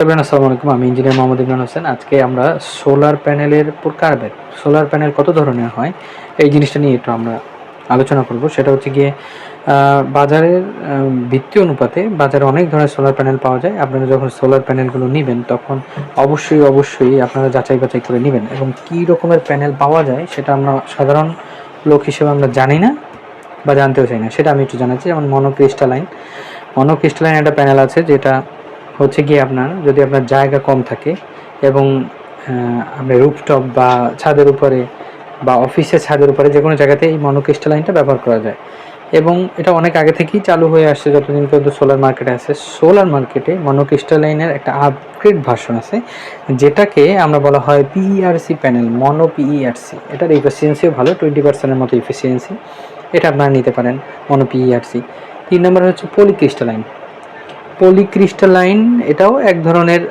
আসসালামু আলাইকুম। আমি ইঞ্জিনিয়ার মোহাম্মদ ইমরান হোসেন। আজকে আমরা সোলার প্যানেলের প্রকারভেদ, সোলার প্যানেল কত ধরনের হয় এই জিনিসটা নিয়ে একটু আমরা আলোচনা করব। সেটা হচ্ছে গিয়ে বাজারের ভিত্তি অনুপাতে বাজারে অনেক ধরনের সোলার প্যানেল পাওয়া যায়। আপনারা যখন সোলার প্যানেলগুলো নেবেন তখন অবশ্যই আপনারা যাচাই বাছাই করে নেবেন, এবং কী রকমের প্যানেল পাওয়া যায় সেটা আমরা সাধারণ লোক হিসেবে আমরা জানি না বা জানতেও চাই না। সেটা আমি একটু জানাচ্ছি। যেমন মনোক্রিস্টালাইন একটা প্যানেল আছে, যেটা হচ্ছে গিয়ে যদি আপনার জায়গা কম থাকে এবং আপনি রুফটপ বা ছাদের উপরে বা অফিসের ছাদের উপরে যে কোনো জায়গাতে এই মনোক্রিস্টালাইনটা ব্যবহার করা যায়, এবং এটা অনেক আগে থেকেই চালু হয়ে আসছে যতদিন পর্যন্ত সোলার মার্কেটে আছে। সোলার মার্কেটে মনোক্রিস্টালাইনের একটা আপগ্রেড ভার্সন আছে, যেটাকে আমরা বলা হয় পিইআরসি প্যানেল, মনো পিইআরসি। এটার এফিসিয়েন্সিও ভালো, 20% মতো এফিসিয়েন্সি। এটা আপনারা নিতে পারেন, মনো পিইআরসি। 3 নম্বরে হচ্ছে পলিক্রিস্টালাইন। এটাও এক ধরনের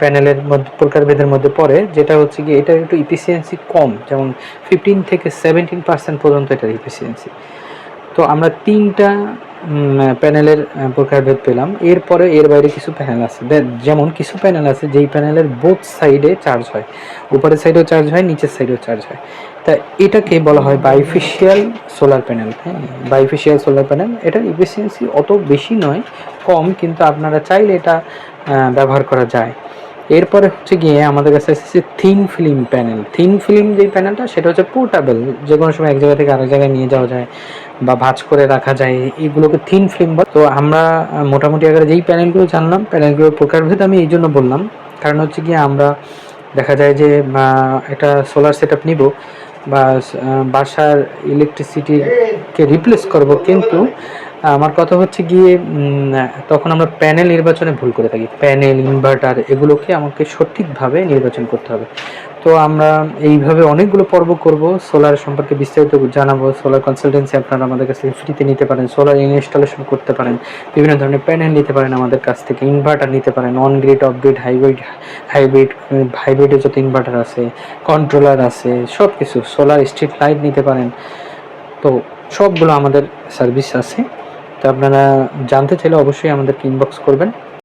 প্যানেলের মধ্যে প্রকারভেদের মধ্যে পড়ে, যেটা হচ্ছে কি এটা একটু ইফিসিয়েন্সি কম, যেমন 15 থেকে 17% পর্যন্ত এটার ইফিসিয়েন্সি। তো আমরা 3টা প্যানেলের প্রকারভেদ পেলাম। এরপরে এর বাইরে কিছু প্যানেল আছে, যেমন কিছু প্যানেল আছে যেই প্যানেলের বোথ সাইডে চার্জ হয়, উপরের সাইডেও চার্জ হয়, নিচের সাইডেও চার্জ হয়। তা এটাকে বলা হয় বাইফেশিয়াল সোলার প্যানেল। হ্যাঁ, বাইফেশিয়াল সোলার প্যানেল। এটার এফিসিয়েন্সি অত বেশি নয়, কম, কিন্তু আপনারা চাইলে এটা ব্যবহার করা যায়। এরপরে হচ্ছে গিয়ে আমাদের কাছে এসেছে thin film panel. Thin film যেই প্যানেলটা, সেটা হচ্ছে পোর্টেবল, যে কোনো সময় এক জায়গা থেকে আরেক জায়গায় নিয়ে যাওয়া যায় বা ভাঁজ করে রাখা যায়, এইগুলোকে থিন ফিল্ম বলে। তো আমরা মোটামুটি আকারে যেই প্যানেলগুলো জানলাম, প্যানেলগুলোর প্রকারভেদ আমি এই জন্য বললাম, কারণ হচ্ছে গিয়ে আমরা দেখা যায় যে একটা সোলার সেট আপ নিব বা বাসার ইলেকট্রিসিটিকে রিপ্লেস করব, কিন্তু আমার কথা হচ্ছে গিয়ে তখন আমরা প্যানেল নির্বাচনে ভুল করে থাকি। প্যানেল, ইনভার্টার, এগুলোকে আমাকে সঠিকভাবে নির্বাচন করতে হবে। তো আমরা এইভাবে অনেকগুলো পর্ব করব, সোলার সম্পর্কে বিস্তারিত জানাবো। সোলার কনসালটেন্সি আপনারা আমাদের কাছ থেকে ফ্রিতে নিতে পারেন, সোলার ইনস্টলেশন করতে পারেন, বিভিন্ন ধরনের প্যানেল নিতে পারেন আমাদের কাছ থেকে, ইনভার্টার নিতে পারেন, অন গ্রিড, অফ গ্রিড, হাইব্রিডের যত ইনভার্টার আছে, কন্ট্রোলার আছে, সব কিছু, সোলার স্ট্রিট লাইট নিতে পারেন। তো সবগুলো আমাদের সার্ভিস আছে। তো আপনারা জানতে চাইলে অবশ্যই আমাদেরকে ইনবক্স করবেন।